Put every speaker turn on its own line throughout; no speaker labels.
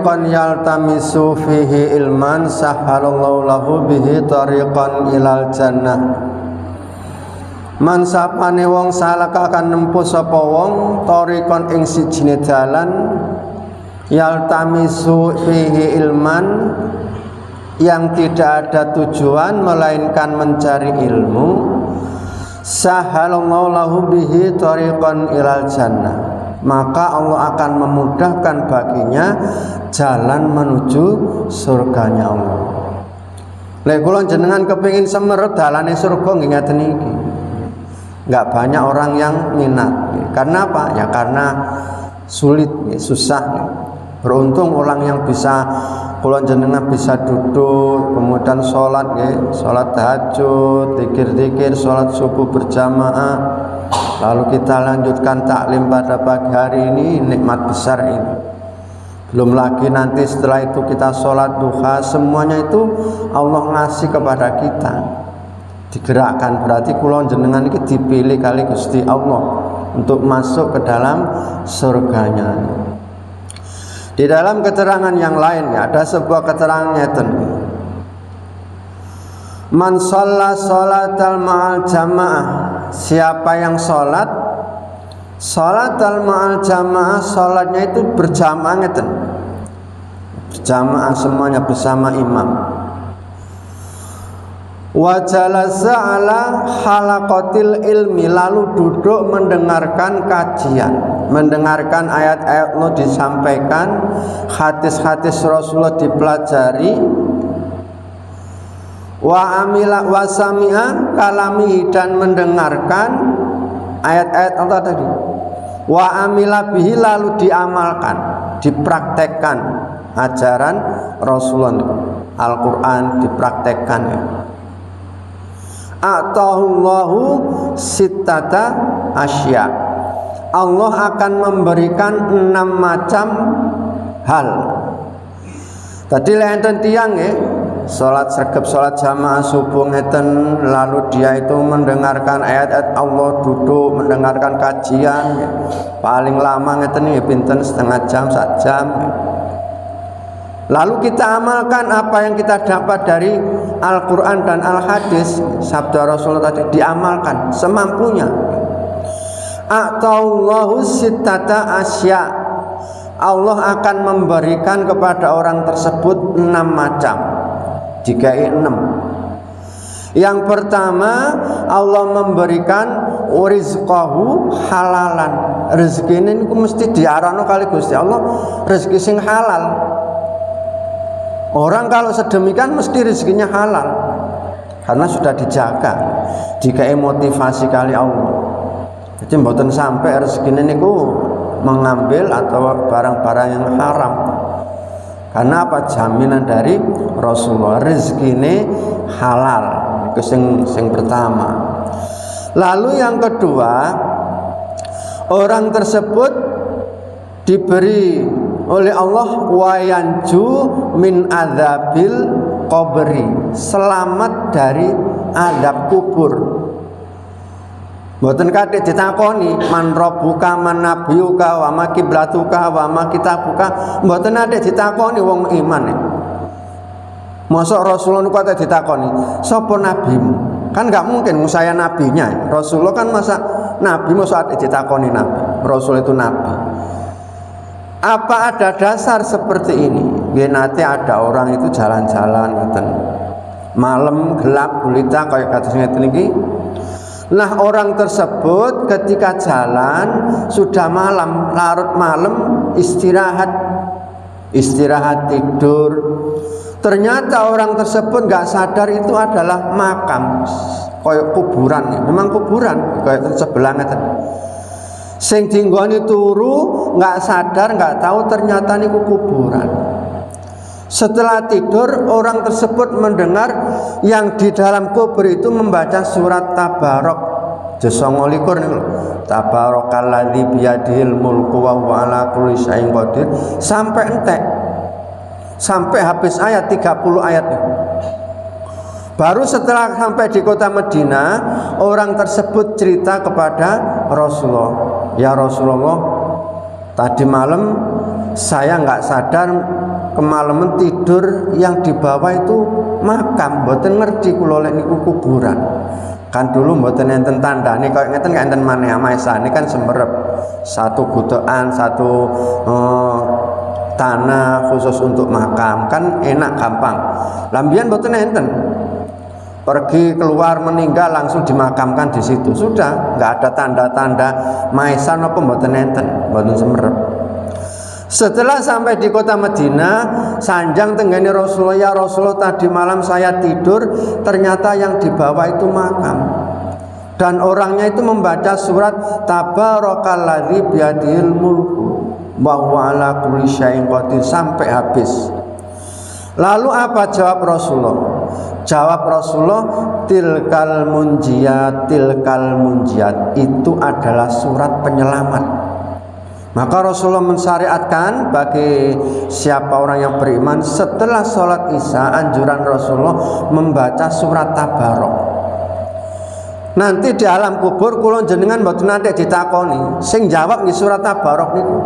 tariqan yaltamisu fihi ilman sahhalallahu lahu bihi tariqan ilal jannah. Man sapane wong salaka akan nempuh sapa wong tariqan ing sijine dalan yaltamisu fihi ilman yang tidak ada tujuan melainkan mencari ilmu, sahhalallahu lahu bihi tariqan ilal jannah, maka Allah akan memudahkan baginya jalan menuju surganya Allah. Lek kula jenengan kepengin semeret dalane surga nggih ngaten iki. Enggak banyak orang yang minat. Karena apa? Ya karena sulit, susah. Beruntung orang yang bisa kula jenengan bisa duduk, kemudian sholat, sholat tahajud, zikir-zikir, sholat subuh berjamaah, lalu kita lanjutkan taklim pada pagi hari ini, nikmat besar ini. Belum lagi nanti setelah itu kita sholat duha, semuanya itu Allah ngasih kepada kita, digerakkan. Berarti kula jenengan ini dipilih kali Gusti Allah untuk masuk ke dalam surganya. Di dalam keterangan yang lainnya ada sebuah keterangan ngeten. Man shalla sholatal ma'al jamaah, siapa yang sholat ma'al jamaah, sholatnya itu berjamaah ngeten, berjamaah semuanya bersama imam. Wa jalasa ala halaqatil ilmi, lalu duduk mendengarkan kajian, mendengarkan ayat-ayat Allah disampaikan, hadis-hadis Rasulullah dipelajari. Wa amila wa sami'a kalami, dan mendengarkan ayat-ayat Allah tadi. Wa amila bihi, lalu diamalkan, dipraktekkan ajaran Rasulullah, Al-Quran dipraktekkan. Atahullahu sittata asya, Allah akan memberikan 6 macam hal. Tadi enten tiyang salat sregep, salat jamaah subuh ngeten, lalu dia itu mendengarkan ayat-ayat Allah, duduk mendengarkan kajian, paling lama ngeten pinten setengah jam, 1 jam. Lalu kita amalkan apa yang kita dapat dari Al-Quran dan Al-Hadis, sabda Rasulullah tadi, diamalkan semampunya. A'taulahu sittata asya, Allah akan memberikan kepada orang tersebut 6 macam, dikai 6. Yang pertama, Allah memberikan rizqahu halalan, rezeki ini mesti diarano kali Gusti Allah rezeki sing halal. Orang kalau sedemikian mesti rezekinya halal, karena sudah dijaga, dikai motivasi kali Allah. Jadi mboten sampai rezeki niku mengambil atau barang-barang yang haram. Karena apa? Jaminan dari Rasulullah, rezeki ini halal. Itu sing pertama. Lalu yang kedua, orang tersebut diberi oleh Allah wayanju min adzabil qabri, selamat dari azab kubur. Mboten kate ditakoni man rabbuka man nabiyuka wa ma kiblatuka wa ma kitabuka, mboten ate ditakoni wong iman. Mosok Rasulullah kate ditakoni sapa nabimu? Kan enggak mungkin saya nabinya. Rasulullah kan masa nabi, mosok ate ditakoni nabi. Rasul itu nabi. Apa ada dasar seperti ini? Nanti ada orang itu jalan-jalan ngeten, malam gelap gulita kayak kados ngeten iki. Nah, orang tersebut ketika jalan sudah malam, larut malam, istirahat tidur. Ternyata orang tersebut nggak sadar itu adalah makam, kayak kuburan. Memang kuburan kayak sebelah ngeten. Sing dinggoni turu nggak sadar, nggak tahu ternyata niku kuburan. Setelah tidur, orang tersebut mendengar yang di dalam kubur itu membaca surat Tabarok juz 29 niku. Tabarakalladzi biyadihil mulku wa huwa ala kulli syai'in qadir, sampai entek. Sampai habis ayat 30 ayat itu. Baru setelah sampai di kota Madinah, orang tersebut cerita kepada Rasulullah, ya Rasulullah, tadi malam saya nggak sadar kemalaman tidur yang di bawah itu makam, mboten ngerti kula lek niku kuburan. Kan dulu mboten enten tandane kaya ngeten gak enten maneh amaesane kan semerep. Satu gudokan, satu tanah khusus untuk makam, kan enak gampang. Lambian mboten enten. Pergi keluar meninggal langsung dimakamkan di situ. Sudah, nggak ada tanda-tanda maesan apa mboten enten, mboten semerep. Setelah sampai di kota Madinah, sanjang tenggane Rasulullah, ya Rasulullah tadi malam saya tidur, ternyata yang di bawah itu makam. Dan orangnya itu membaca surat Tabarakalladzi biyadihil mulku wa huwa ala kulli syai'in qadir sampai habis. Lalu apa jawab Rasulullah? Jawab Rasulullah, tilkal munjiyat, itu adalah surat penyelamat. Maka Rasulullah mensyariatkan bagi siapa orang yang beriman setelah sholat isya, anjuran Rasulullah membaca surat Tabarok. Nanti di alam kubur kula jenengan mboten nate ditakoni, sing jawab di surat Tabarok niku.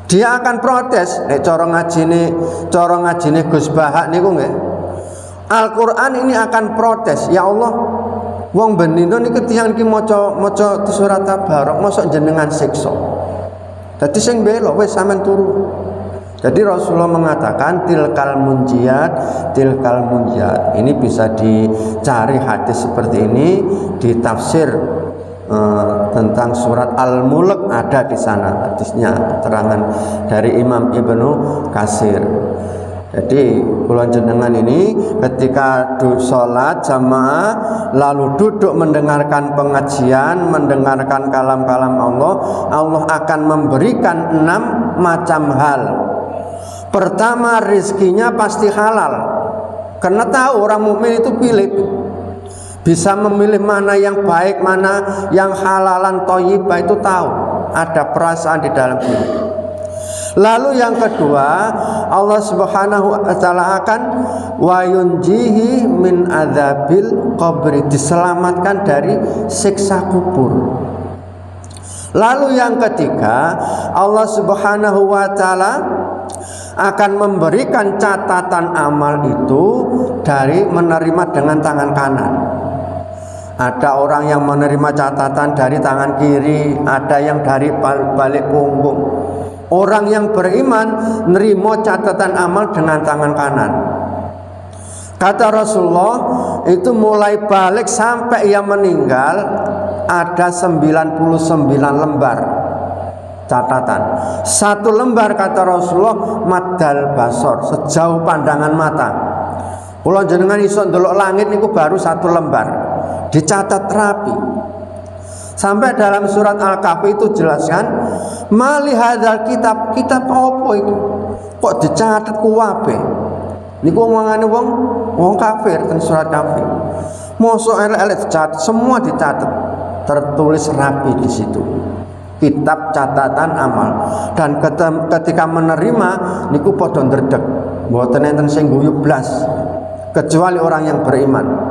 Dia akan protes, nek cara ngajine Gus Bahak niku nggih. Al-Qur'an ini akan protes, ya Allah, wong bendina niku tiyang iki maca surat Tabarok, mosok jenengan siksa. Dadi sing bela wis sampean turu. Jadi Rasulullah mengatakan tilkal munjiyat. Ini bisa dicari hadis seperti ini di tafsir tentang surat Al-Mulk, ada di sana hadisnya, keterangan dari Imam Ibnu Katsir. Jadi kula jenengan ini ketika sholat jamaah lalu duduk mendengarkan pengajian, mendengarkan kalam-kalam Allah, Allah akan memberikan 6 macam hal. Pertama, rizkinya pasti halal, karena tahu orang mukmin itu pilih, bisa memilih mana yang baik, mana yang halalan thayyibah, itu tahu, ada perasaan di dalam diri. Lalu yang kedua, Allah Subhanahu wa taala akan wayunjihi min adzabil qabri, diselamatkan dari siksa kubur. Lalu yang ketiga, Allah Subhanahu wa taala akan memberikan catatan amal itu dari menerima dengan tangan kanan. Ada orang yang menerima catatan dari tangan kiri, ada yang dari balik punggung. Orang yang beriman nerimo catatan amal dengan tangan kanan. Kata Rasulullah, itu mulai balik sampai ia meninggal ada 99 lembar catatan. 1 lembar kata Rasulullah maddal basor, sejauh pandangan mata. Kula jenengan iso ndelok langit niku baru 1 lembar. Dicatat rapi. Sampai dalam surat Al-Kahfi itu jelaskan, mali hadzal kitab apa itu? Kok dicatat kuwabe? Niku omongane wong kafir ten surat Kahfi. Mosok elek-elek dicatat, semua dicatat, tertulis rapi di situ. Kitab catatan amal. Dan ketika menerima niku padha ndredeg. Mboten enten sing guyu blas kecuali orang yang beriman.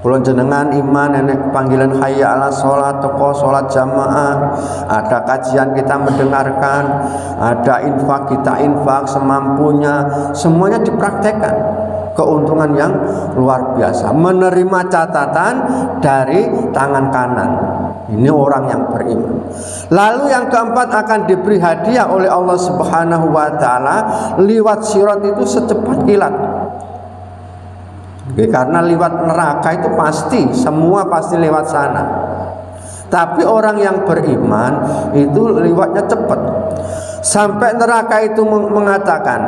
Kula jenengan iman nenek panggilan hayya ala sholat, toko sholat jamaah, ada kajian kita mendengarkan, ada infak kita infak semampunya, semuanya dipraktekkan. Keuntungan yang luar biasa, menerima catatan dari tangan kanan. Ini orang yang beriman. Lalu yang keempat, akan diberi hadiah oleh Allah Subhanahu wa taala liwat sirat itu secepat kilat. Karena lewat neraka itu pasti, semua pasti lewat sana. Tapi orang yang beriman itu lewatnya cepat. Sampai neraka itu mengatakan,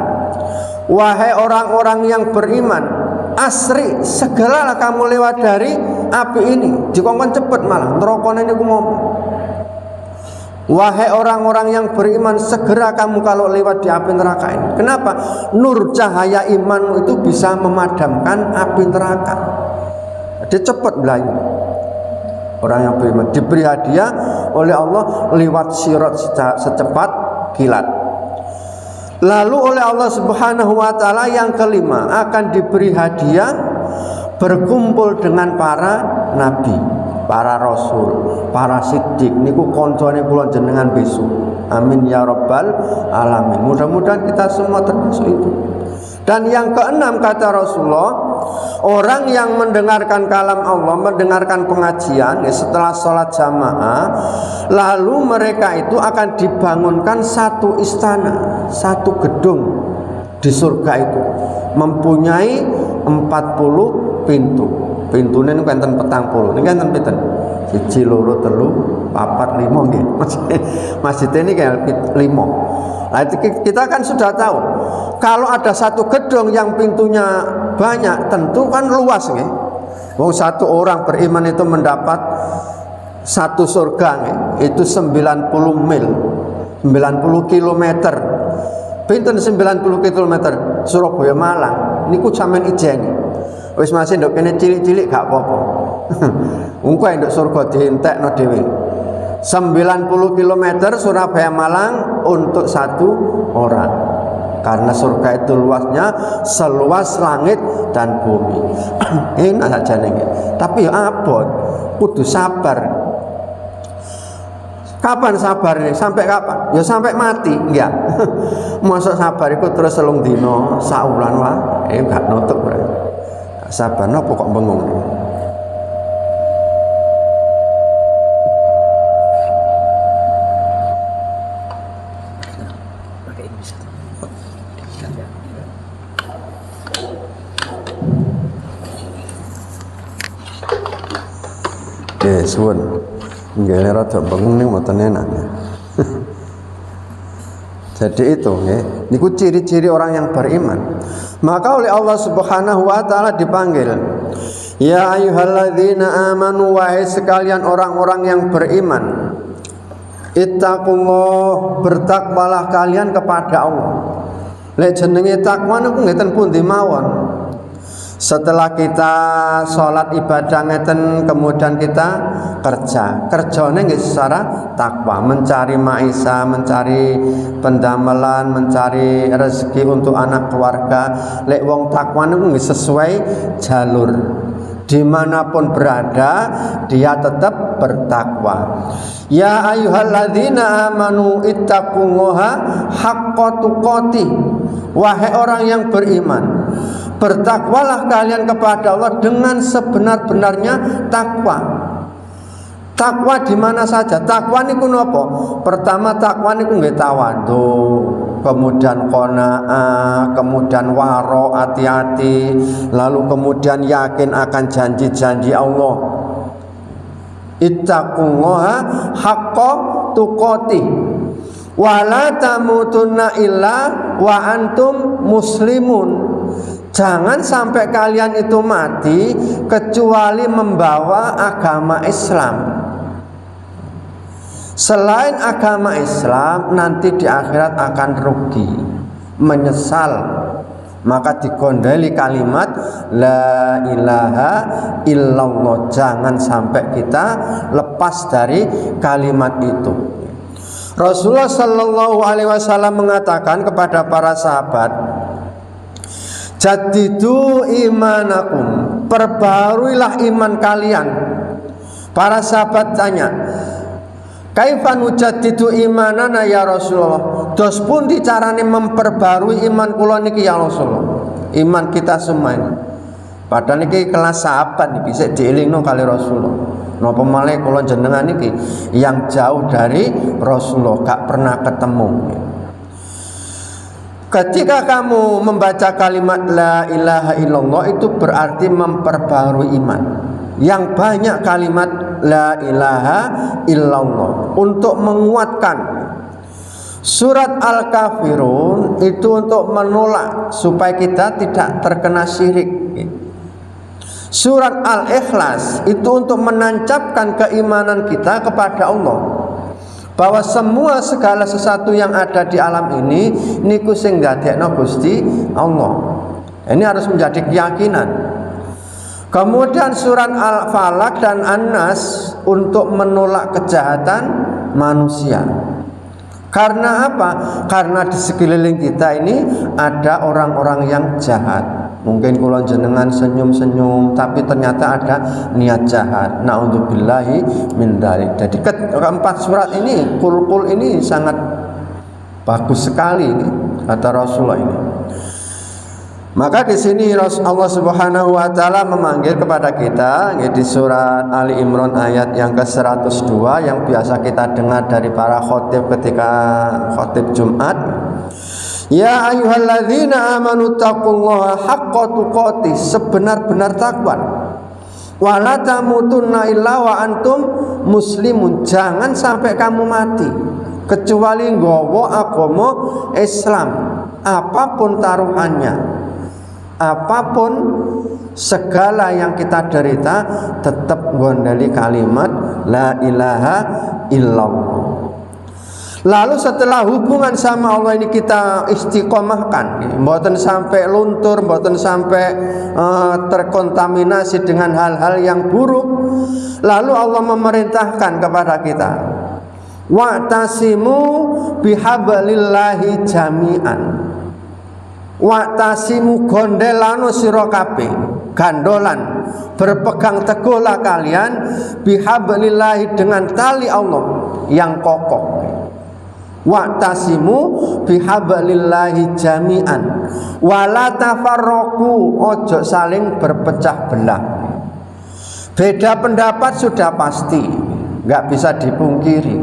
wahai orang-orang yang beriman, asri, segeralah kamu lewat dari api ini. Dikongkon cepat malah, neraka ini aku ngomong. Wahai orang-orang yang beriman, segera kamu kalau lewat di api neraka ini. Kenapa? Nur cahaya imanmu itu bisa memadamkan api neraka. Dia cepat belayu. Orang yang beriman diberi hadiah oleh Allah lewat sirat secepat kilat. Lalu oleh Allah Subhanahu wa taala yang kelima, akan diberi hadiah berkumpul dengan para nabi, para rasul, para siddiq. Niku koncone kula jenengan besok. Amin ya rabbal alamin. Mudah-mudahan kita semua termasuk itu. Dan yang keenam kata Rasulullah, orang yang mendengarkan kalam Allah, mendengarkan pengajian setelah sholat jamaah, lalu mereka itu akan dibangunkan satu istana, satu gedung di surga itu, mempunyai 40 pintu. Pintunya ini kan petang puluh, ini kan pinten, siji loro telu papat limo nggih. Masjid ini kayak limo. Nah, kita kan sudah tahu kalau ada satu gedung yang pintunya banyak, tentu kan luas nggih. Wong satu orang beriman itu mendapat satu surga nggih, itu 90 mil, 90 kilometer. Pinten 90 kilometer Surabaya Malang niku sampean ijeni. Wis masih ndok kene cilik-cilik gak apa-apa. Engko ndok surga dientekno dhewe. 90 km Surabaya Malang untuk satu orang. Karena surga itu luasnya seluas langit dan bumi. Enak saja nih. Tapi ya abot, kudu sabar. Kapan sabar ini? Sampai kapan? Ya sampai mati, enggak. Masa sabar itu terus selung dino, saulan wah, gak nutup berarti. Sabar no pokok bengong. Oke, suwun. Nggih rada bengong ning mboten enak. Jadi itu nggih, niku ciri-ciri orang yang beriman. Maka oleh Allah Subhanahu wa taala dipanggil, ya ayyuhalladzina amanu, wahai sekalian orang-orang yang beriman, ittaqullah, bertakwalah kalian kepada Allah. Lek jenenge takwa niku ngeten pundi mawon. Setelah kita sholat ibadah ngeten, kemudian kita kerjanya nggih secara takwa, mencari maisha, mencari pendamelan, mencari rezeki untuk anak keluarga. Lek wong takwa niku nggih sesuai jalur, dimanapun berada dia tetap bertakwa. Ya ayyuhalladzina amanu ittaqullaha haqqa tuqatih, wahai orang yang beriman, bertakwalah kalian kepada Allah dengan sebenar-benarnya takwa. Takwa di mana saja. Takwa niku napa? Pertama takwa niku nggih tawadhu, kemudian qanaah, kemudian waro, hati-hati, lalu kemudian yakin akan janji-janji Allah. Ittaqullaha haqqa tuqatih wala tamutunna illa wa antum muslimun. Jangan sampai kalian itu mati kecuali membawa agama Islam. Selain agama Islam, nanti di akhirat akan rugi, menyesal. Maka dikondali kalimat la ilaha illallah. Jangan sampai kita lepas dari kalimat itu. Rasulullah Shallallahu Alaihi Wasallam mengatakan kepada para sahabat, jadidu imanakum, perbaharuilah iman kalian. Para sahabat tanya, kaifan ujadidu imanana ya Rasulullah? Dos pun dicarane memperbarui iman kula niki ya Rasulullah. Iman kita semua ini. Padahal niki kelas sahabat niki bisa dielingno kali Rasulullah. Napa malih kula jenengan niki yang jauh dari Rasulullah, gak pernah ketemu. Ketika kamu membaca kalimat la ilaha illallah, itu berarti memperbarui iman. Yang banyak kalimat la ilaha illallah untuk menguatkan. Surat Al-Kafirun itu untuk menolak supaya kita tidak terkena syirik. Surat Al-Ikhlas itu untuk menancapkan keimanan kita kepada Allah, bahwa semua segala sesuatu yang ada di alam ini niku sing dadekno Gusti Allah. Ini harus menjadi keyakinan. Kemudian surat Al-Falaq dan An-Nas untuk menolak kejahatan manusia. Karena apa? Karena di sekeliling kita ini ada orang-orang yang jahat. Mungkin kula jenengan senyum-senyum, tapi ternyata ada niat jahat. Na'udzubillahi min dzalik. Jadi keempat surat ini, kul ini sangat Bagus sekali ini kata Rasulullah ini. Maka di sini Allah Subhanahu wa taala memanggil kepada kita di surat Ali Imran ayat yang ke-102 yang biasa kita dengar dari para khotib ketika khotib Jumat. Ya ayyuhalladzina amanu taqullaha haqqa tuqatih, sebenar-benar takwa. Wala tamutunna illa wa antum muslimun, jangan sampai kamu mati kecuali nggawa agama Islam, apapun taruhannya, apapun segala yang kita derita, tetap gondali kalimat la ilaha illallah. Lalu setelah hubungan sama Allah ini kita istiqomahkan, mboten sampai luntur, mboten sampai terkontaminasi dengan hal-hal yang buruk. Lalu Allah memerintahkan kepada kita, wa'tasimu bihablillahi jami'an. Wa'tasimu gondelano sira kabeh, gandolan, berpegang teguhlah kalian bihablillahi, dengan tali Allah yang kokoh. Wa'tasimu bihablillahi jami'an wala tafarraqu, ojo saling berpecah belah. Beda pendapat sudah pasti, nggak bisa dipungkiri.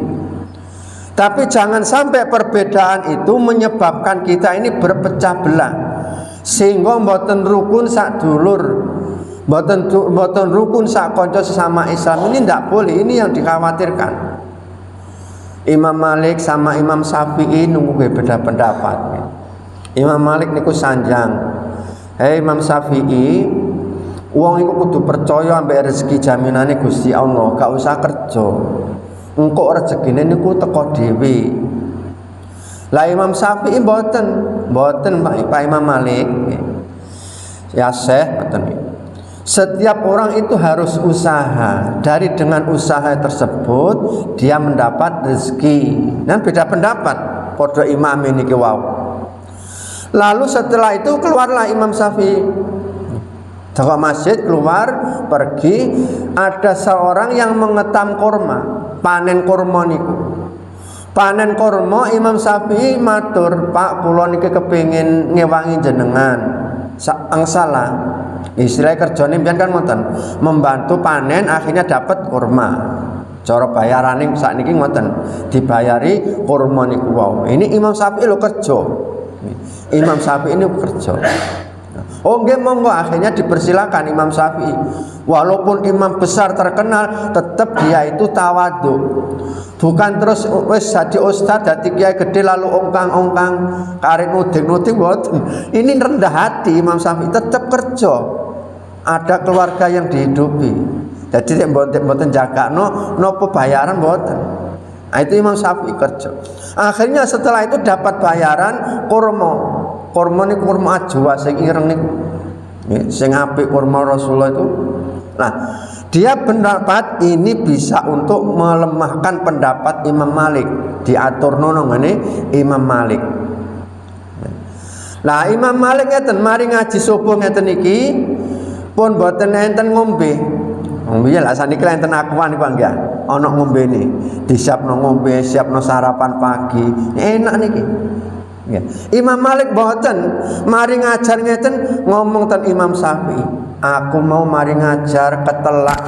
Tapi jangan sampai perbedaan itu menyebabkan kita ini berpecah belah, sehingga mboten rukun sak dulur, mboten rukun sak kanca sesama Islam. Ini ndak boleh, ini yang dikhawatirkan. Imam Malik sama Imam Syafi'i nunggu beda pendapat. Imam Malik niku sanjang, Imam Syafi'i, wong iku kudu percaya ambek rezeki jaminane Gusti Allah, gak usah kerja. Engko rezekine niku teko dhewe. Lah Imam Syafi'i mboten Pak Imam Malik. Ya Syekh mboten. Setiap orang itu harus usaha. Dari dengan usaha tersebut dia mendapat rezeki. Dan beda pendapat padha imam ini ke wau. Lalu setelah itu keluarlah Imam Syafi'i dari masjid, keluar pergi. Ada seorang yang mengetam kurma, panen kurma niku. Panen kurma, Imam Syafi'i matur, Pak kula niki kepengin ngewangi jenengan angsala. Istilah kerjane mbiyen kan ngoten, membantu panen akhirnya dapat kurma. Cara bayarane sakniki ngoten, dibayari kurma niku wau. Ini Imam Syafi'i lho kerja. Imam Syafi'i ini kerja. Oh nggih monggo, akhirnya dipersilakan Imam Syafi'i. Walaupun imam besar terkenal, tetap dia itu tawadhu. Bukan terus wis jadi ustaz, jadi kiai gede lalu ongkang-ongkang, karek nuding-nuding mboten. Ini rendah hati Imam Syafi'i, tetap kerja. Ada keluarga yang dihidupi. Jadi mboten jagakno napa bayaran mboten. Nah, itu Imam Syafi'i kerja. Akhirnya setelah itu dapat bayaran kurma. Kurma niku kurma ajwa sing ireng niku. Nggih, sing apik kurma Rasulullah itu. Nah, dia pendapat ini bisa untuk melemahkan pendapat Imam Malik, diatur nono ngene Imam Malik. Nah, Imam Malik ngeten mari ngaji subuh ngeten iki pun boten enten ngombe. Ngombe lah saniki enten akuan niku nggih. Ana ngombene, disiapno ngombe, siapno sarapan pagi. Enak niki. Ya. Imam Malik boten mari ngajar ngeten ngomong ten Imam Syafi'i. Aku mau mari ngajar ketelak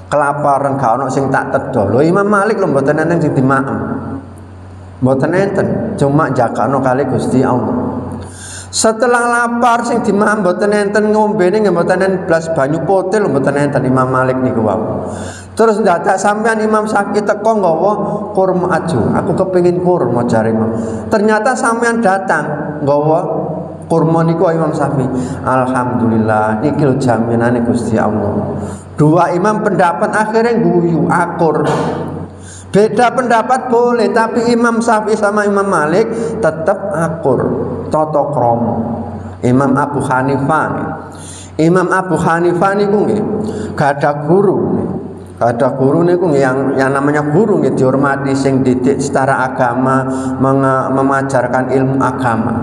kelaparan gak ono sing tak tedo. Lho Imam Malik lho mboten enten sing dimaem. Mboten enten, cuma jagakno kali Gusti Allah. Setelah lapar sing dimaem mboten enten ngombene nggih mboten enten blas banyu putih lho mboten enten Imam Malik niku wau. Terus ndadak sampean Imam Syafi'i teko nggawa kurma aju. Aku kepengin kurma jare Imam. Ternyata sampean datang nggawa kurma niku Imam Syafi'i. Alhamdulillah niki lho jaminane Gusti Allah. Dua imam pendapat akhirnya guyu akur. Beda pendapat boleh, tapi Imam Syafi'i sama Imam Malik tetap akur, tata krama. Imam Abu Hanifah. Imam Abu Hanifah niku nggih gak ada guru. Ada guru niku yang namanya guru nggih dihormati, sing didik secara agama, mengajarkan ilmu agama.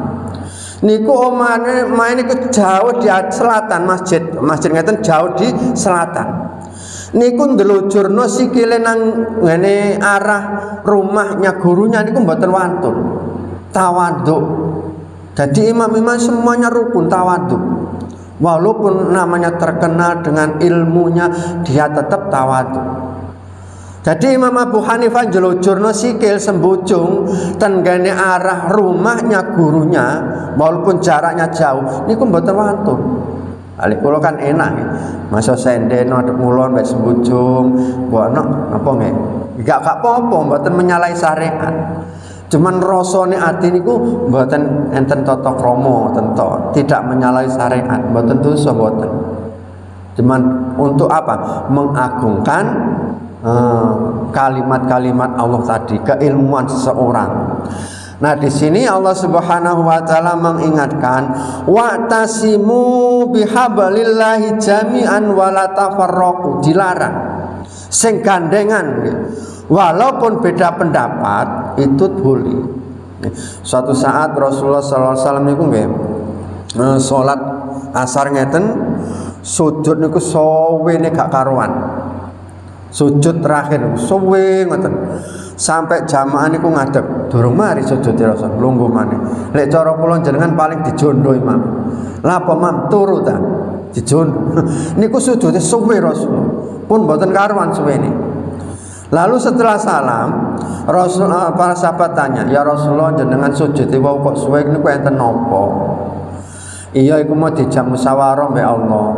Niku omane main niku jauh di selatan masjid ngeten jauh di selatan. Niku ndelujurno sikile nang ngene arah rumahnya gurunya niku mboten wantun. tawaduk. Jadi imam-imam semuanya rukun tawaduk. Walaupun namanya terkenal dengan ilmunya, dia tetap tawaduk. Jadi Imam Abu Hanifah jelujurno sikil sembujung tenggane arah rumahnya gurunya, walaupun jaraknya jauh, niku mboten wantun. Ali kula kan enak nih. Masa senden adep mulon wis sembujung, mbokno napa nggih? Gak apa-apa, mboten menyalahi syariat. Cuman rasane ati niku mboten enten tata krama tento, tidak menyalahi syariat, mboten dosa mboten. Cuman untuk apa? Mengagungkan kalimat-kalimat Allah tadi, keilmuan seseorang. Nah, di sini Allah Subhanahu wa taala mengingatkan, wa'tasimu bihablillahi jami'an wala tafarraqu, dilarang sing gandengan. Walaupun beda pendapat itu boleh. Suatu saat Rasulullah sallallahu alaihi wasallam niku nggih salat asar ngeten, sujud niku suwene gak karuan. Sujud terakhir suwe ngoten. Sampai jamaah niku ngadeg, durung mari sujud Rasul, lungguh maneh. Lek cara kula jenengan paling dijondo Imam. Lah apa Mam turu ta? Dijondo. Niku sujude suwe Rasul. Pun mboten karuan suwene. Lalu setelah salam, Rasul para sahabat tanya, "Ya Rasulullah, jenengan sujud wau kok suwe niku enten napa?" Iya iku mau dijak musyawarah mbek Allah.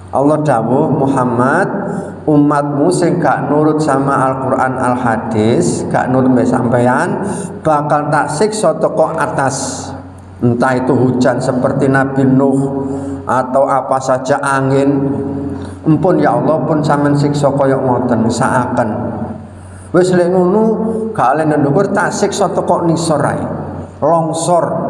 Allah dawuh, Muhammad, umatmu sing gak nurut sama Al-Quran Al-Hadis, gak nurut mbek sampean, bakal tak siksa teko atas. Entah itu hujan seperti Nabi Nuh atau apa saja angin. Empun ya Allah pun sampean siksa kaya ngoten saaken. Wis lek ngono gak ale ndukur tak siksa teko nisor ae. Longsor.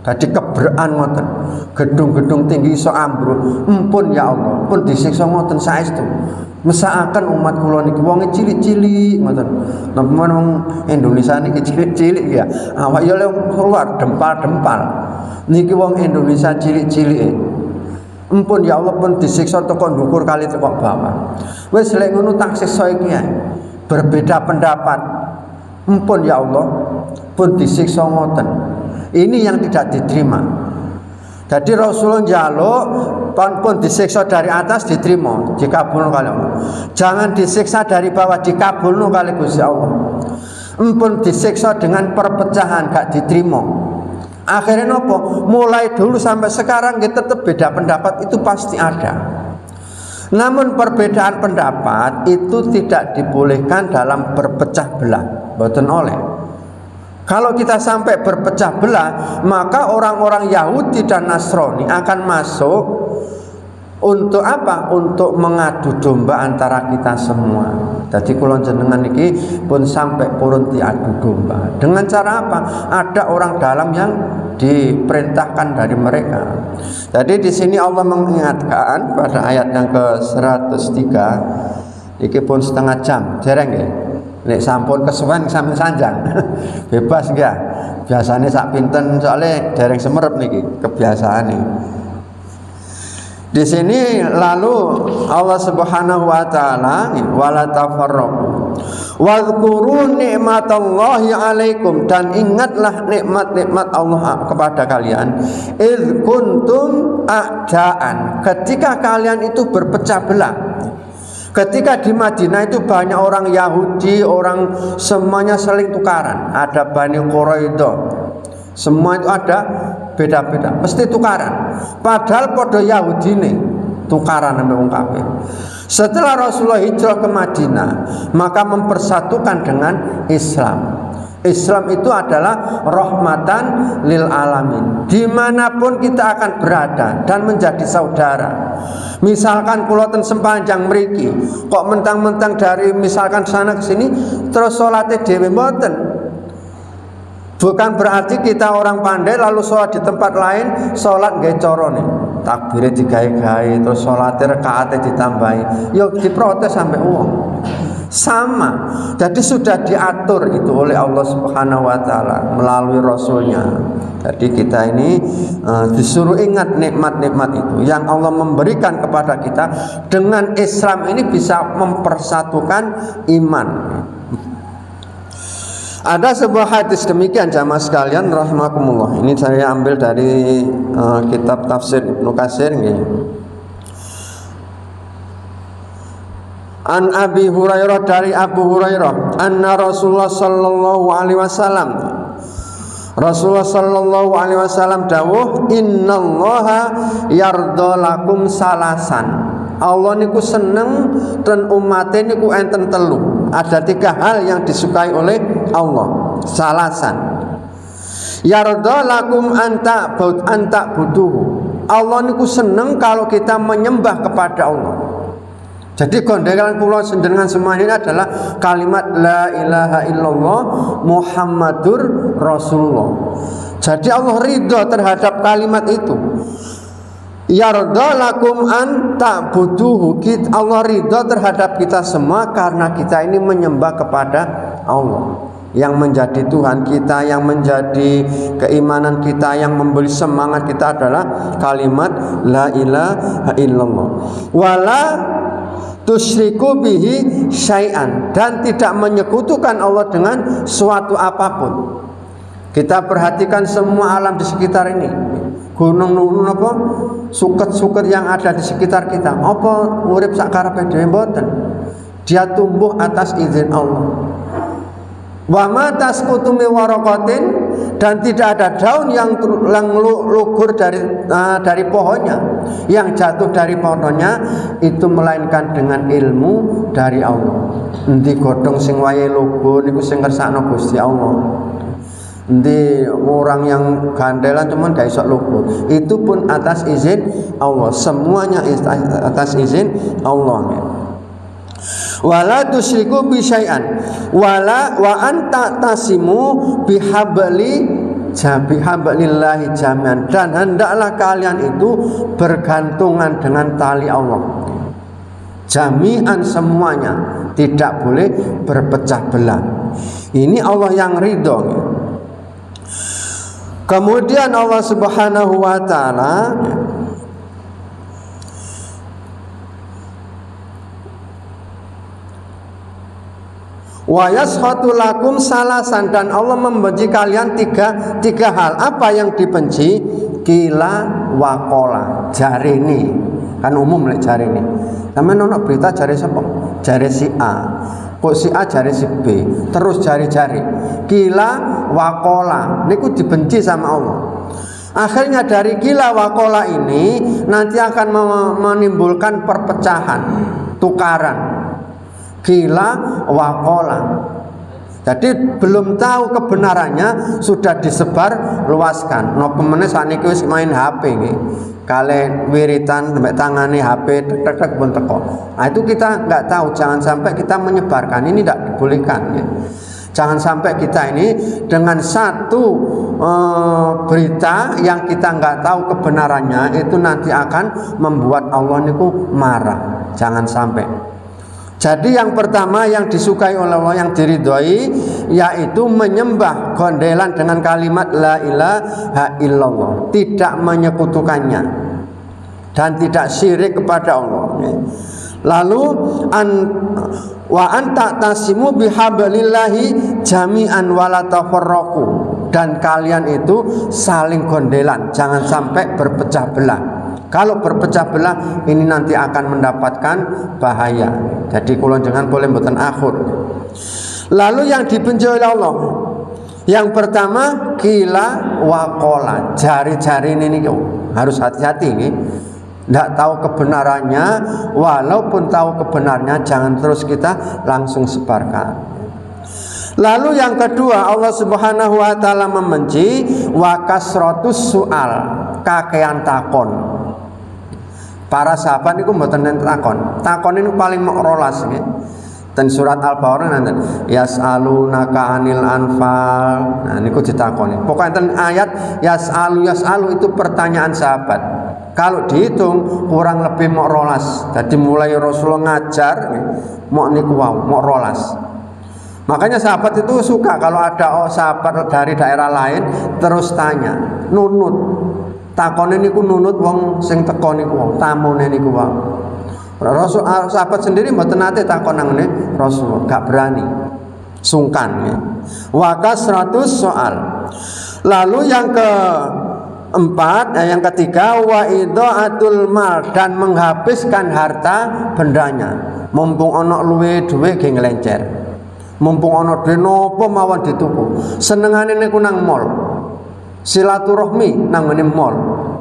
Dadi keberan ngoten. Gedung-gedung tinggi iso ambruk. Empun ya Allah, pun disiksa ngoten saestu. Mesakaken umat kula niki wong cilik-cilik ngoten. Napa wong Indonesia niki cilik-cilik ya. Awak ya keluar dempal-dempal. Niki wong Indonesia cilik-cilik. Empun ya Allah pun disiksa teko ndukur kali teko bawah. Wis lek ngono tak siksa iki ae. Berbeda pendapat. Empun ya Allah pun disiksa ngoten. Ini yang tidak diterima. Jadi Rasulullah njaluk pun disiksa dari atas diterima, dikabulno kali Allah. Jangan disiksa dari bawah, dikabulno kali Gusti Allah. Empun disiksa dengan perpecahan gak diterima. Akhirnya nopo? Mulai dulu sampai sekarang kita tetap beda pendapat itu pasti ada. Namun perbedaan pendapat itu tidak dibolehkan dalam berpecah belah, mboten oleh. Kalau kita sampai berpecah belah, maka orang-orang Yahudi dan Nasrani akan masuk untuk apa? Untuk mengadu domba antara kita semua. Jadi kula jenengan niki pun sampai purun diadu domba. Dengan cara apa? Ada orang dalam yang diperintahkan dari mereka. Jadi di sini Allah mengingatkan pada ayat yang ke-103. Iki pun setengah jam, dereng nggih. Nek sampun kesuwen sampe sanjang. Bebas enggak? Biasanya sak pinten soalnya dereng semerep niki kebiasaane. Di sini lalu Allah Subhanahu wa taala wala tafarraqu. Wadhkuru nikmatallahi alaikum, dan ingatlah nikmat-nikmat Allah kepada kalian. Idz kuntum a'daan, ketika kalian itu berpecah belah. Ketika di Madinah itu banyak orang Yahudi, orang semuanya saling tukaran. Ada Bani Quraidah, semua itu ada beda-beda, mesti tukaran. Padahal podo Yahudi nih tukaran sama orang kafir. Setelah Rasulullah hijrah ke Madinah, maka mempersatukan dengan Islam. Islam itu adalah rahmatan lil alamin. Dimanapun kita akan berada dan menjadi saudara. Misalkan kuloten sempanjang mriki, kok mentang-mentang dari misalkan sana ke sini terus salate dhewe mboten. Bukan berarti kita orang pandai lalu sholat di tempat lain, sholat nggih carane. Takbire digawe-gawe terus salate rakaate ditambahi. Yo diprotes sampai uang. Sama. Jadi sudah diatur itu oleh Allah Subhanahu wa taala melalui rasulnya. Jadi kita ini disuruh ingat nikmat-nikmat itu yang Allah memberikan kepada kita. Dengan Islam ini bisa mempersatukan iman. Ada sebuah hadis demikian jamaah sekalian rahimakumullah. Ini saya ambil dari kitab tafsir Ibnu Katsir nggih. An Abi Hurairah, dari Abu Hurairah, anna Rasulullah sallallahu alaihi wasallam, Rasulullah sallallahu alaihi wasallam dawuh, innallaha yardha lakum salasan. Allah niku seneng dan umatnya niku enten telu. Ada 3 hal yang disukai oleh Allah. Salasan. Yardha lakum anta buduhu. Allah niku seneng kalau kita menyembah kepada Allah. Jadi gondelan kula sendengan semua ini adalah kalimat la ilaha illallah Muhammadur Rasulullah. Jadi Allah ridha terhadap kalimat itu. Yardha lakum an ta'buduhu. Allah ridha terhadap kita semua karena kita ini menyembah kepada Allah yang menjadi Tuhan kita, yang menjadi keimanan kita, yang memberi semangat kita adalah kalimat la ilaha illallah. Wala tusyriku bihi syai'an, dan tidak menyekutukan Allah dengan suatu apapun. Kita perhatikan semua alam di sekitar ini, gunung apa, suket-suket yang ada di sekitar kita, apa urip sak karepe dhewe mboten. Dia tumbuh atas izin Allah. Wa ma tasqutu min waraqatin, dan tidak ada daun yang lugur dari pohonnya, yang jatuh dari pohonnya itu melainkan dengan ilmu dari Allah. Endi godhong sing wayahe lugur niku sing ngersakno Gusti Allah. Endi orang yang gandelan cuman gak iso lugur, itu pun atas izin Allah. Semuanya atas izin Allah. Wala tusyriku bi syai'an wala wa anta tasimu bihablillahi jami'an, dan hendaklah kalian itu bergantungan dengan tali Allah jami'an, semuanya, tidak boleh berpecah belah. Ini Allah yang ridho. Kemudian Allah Subhanahu wa taala wa yaskhatu lakum salasan, dan Allah membenci kalian tiga hal. Apa yang dibenci? Kila wakola, jari ini kan umum lek jari ini. Sampeyan ono berita jari sapa? Jari si A. Kok si A jari si B, terus jari-jari. Kila wakola niku dibenci sama Allah. Akhirnya dari kila wakola ini nanti akan menimbulkan perpecahan, tukaran. Kila wakola. Jadi belum tahu kebenarannya sudah disebar luaskan. No pemene saniki wis main HP nggih. Kalian wiritan sampai tangani HP tek pun teko. Nah, itu kita nggak tahu, jangan sampai kita menyebarkan, ini tidak dibolehkan ya. Jangan sampai kita ini dengan satu berita yang kita nggak tahu kebenarannya itu nanti akan membuat Allah niku marah. Jangan sampai. Jadi yang pertama yang disukai oleh Allah, yang diridhoi, yaitu menyembah gondelan dengan kalimat la ilaha illallah, tidak menyekutukannya dan tidak syirik kepada Allah. Lalu wa anta tasimu bihablillahi jami'an wala tafarraqu, dan kalian itu saling gondelan, jangan sampai berpecah belah. Kalau berpecah belah ini nanti akan mendapatkan bahaya. Jadi kula jangan boleh mboten akhir. Lalu yang dibenci oleh Allah, yang pertama kila wakola, jari-jari ini harus hati-hati nih. Tidak tahu kebenarannya, walaupun tahu kebenarnya jangan terus kita langsung sebarkan. Lalu yang kedua, Allah Subhanahu wa taala membenci wa kasratus su'al, kakean takon. Para sahabat niku mboten nenten takon. Takon ini paling mok rolas nggih. Ten surat Al-Baqarah nanten yas'alunaka 'anil anfal. Nah niku ditakoni. Pokoke enten ayat yas'alu itu pertanyaan sahabat. Kalau dihitung kurang lebih mok rolas. Jadi mulai Rasulullah ngajar mok niku wau, mok rolas. Makanya sahabat itu suka kalau ada sahabat dari daerah lain terus tanya, nunut. Takone niku nunut wong sing teko niku wong, tamune niku wae. Rasul sahabat sendiri mboten nate takon nang Rasul, gak berani. sungkan ya. Wa kasratus soal. Lalu yang keempat, yang ketiga, wa idaatul mal, dan menghabiskan harta bendanya. Mumpung ana luwe duwe ge nglencer. Mumpung ana duwe napa mawon dituku. Senengane niku nang mall. Silaturahmi nang ngene mall,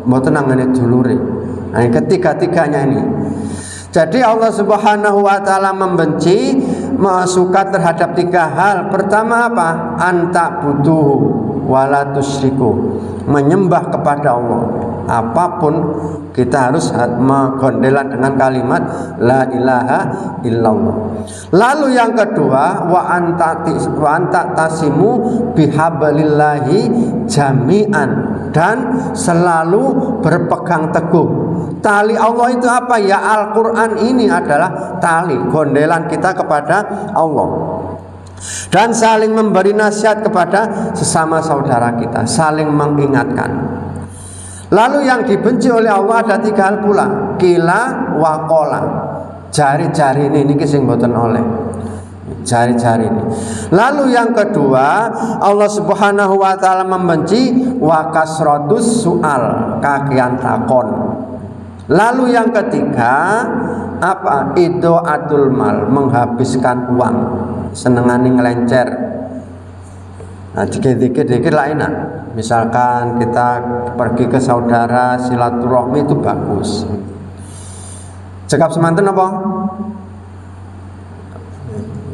mboten nang ngene dulure. Nah, ketiga-tiganya ini. Jadi Allah Subhanahu wa taala membenci, suka terhadap tiga hal. Pertama apa? Anta butuh wala tusyriku, menyembah kepada Allah. Apapun kita harus menggondelan dengan kalimat la ilaha illallah. Lalu yang kedua, wa anta tasimu bihablillahi jami'an, dan selalu berpegang teguh. Tali Allah itu apa? Ya Al-Quran ini adalah tali gondelan kita kepada Allah. Dan saling memberi nasihat kepada sesama saudara kita, saling mengingatkan. Lalu yang dibenci oleh Allah ada tiga hal pula, kila wa kola. Jari-jari ini sing mboten oleh. Jari-jari ini. Lalu yang kedua, Allah Subhanahu wa taala membenci wa kasratus sual, kakean takon. Lalu yang ketiga apa? Idaatul mal, menghabiskan uang, senengane ngelencer. Nah, dikit-dikit lah enak. Misalkan kita pergi ke saudara silaturahmi itu bagus. Cekap semanten apa?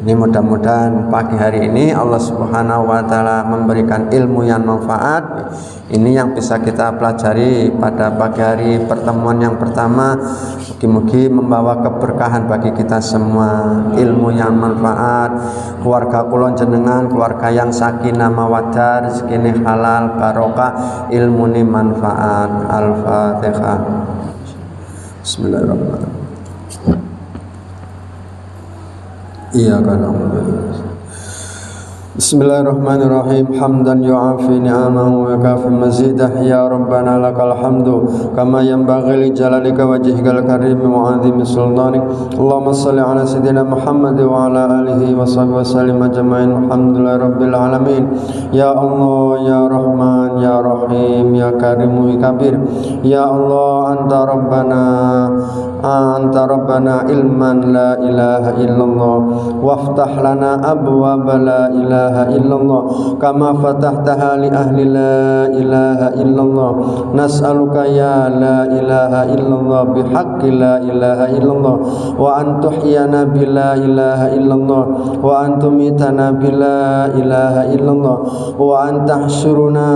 Ini mudah-mudahan pagi hari ini Allah Subhanahu wa taala memberikan ilmu yang manfaat. Ini yang bisa kita pelajari pada pagi hari pertemuan yang pertama. Mugi-mugi membawa keberkahan bagi kita semua, ilmu yang manfaat. Keluarga kula jenengan keluarga yang sakinah mawaddah, rezekine halal barokah, ilmune manfaat. Al-Fatihah. Bismillahirrahmanirrahim. Iyyaka na'budu. Bismillahirrahmanirrahim. Hamdan yu'afi ni'amahu wa kafi mazidah. Ya Rabbana lakal hamdu kama yanbaghi li jalalika wajhikal karim wa 'azimi sultanik. Allahumma shalli ala sayyidina Muhammad wa ala alihi wa sahbihi wa sallim ajma'in. Alhamdulillahi rabbil alamin. Ya Allah, ya Rahman, ya Rahim, ya Karim, ya Kabir. Ya Allah, anta rabbana ilman la ilaha illallah, waftah lana abwaaba la ilaha illallah kama fatahtaha li ahli la ilaha illallah. Nas'aluka ya la ilaha illallah bihaqqi la ilaha illallah, wa an tuhyana bi la ilaha illallah, wa an tumitana bi la ilaha illallah, wa an tahsyuruna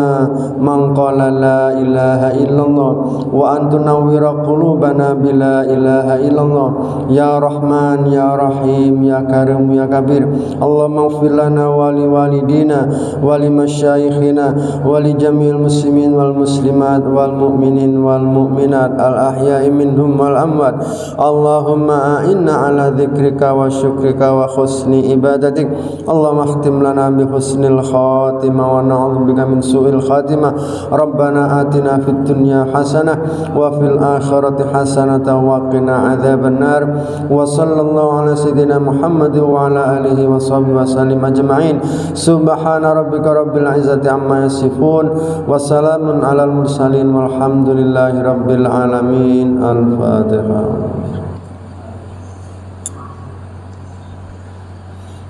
man qala la ilaha illallah, wa an tunawwira qulubana bi la ilaha illallah. Ya Rahman, ya Rahim, ya Karim, ya Kabir. Allahumma ighfir lana wa li walidina wa li masyaikhina wa li jami'il muslimin wal muslimat wal mu'minin wal mu'minat al ahya'i minhum wal amwat. Allahumma a'inna ala dzikrika wa syukrika wa husni ibadatik. Allahumma khtim lana bi husnil khatimah wa na'udzubika min su'il khatimah. Rabbana atina fid dunya hasanah wa fil akhirati hasanah wa qina adzaban nar. Wa sallallahu ala sayyidina Muhammad wa ala alihi wa sahbihi wa sallim ajma'in. Subhana rabbika rabbil izzati amma yasifun wa salamun alal mursalin walhamdulillahi rabbil alamin. Al-Fatihah.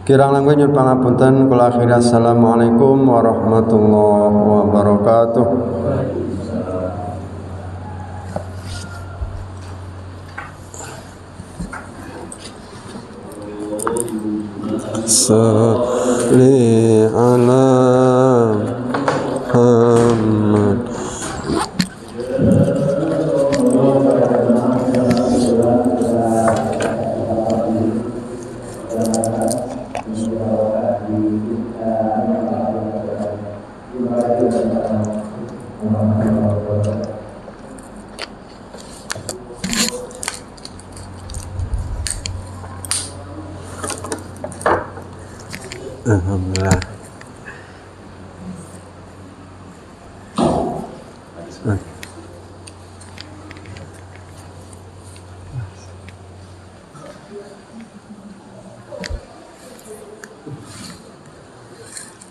Kirang langkung nyuwun pangapunten kula akhiri. Assalamualaikum warahmatullahi wabarakatuh. Salli ala Muhammad. Alhamdulillah.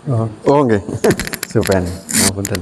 Oh nggih. Supen. Ngapunten.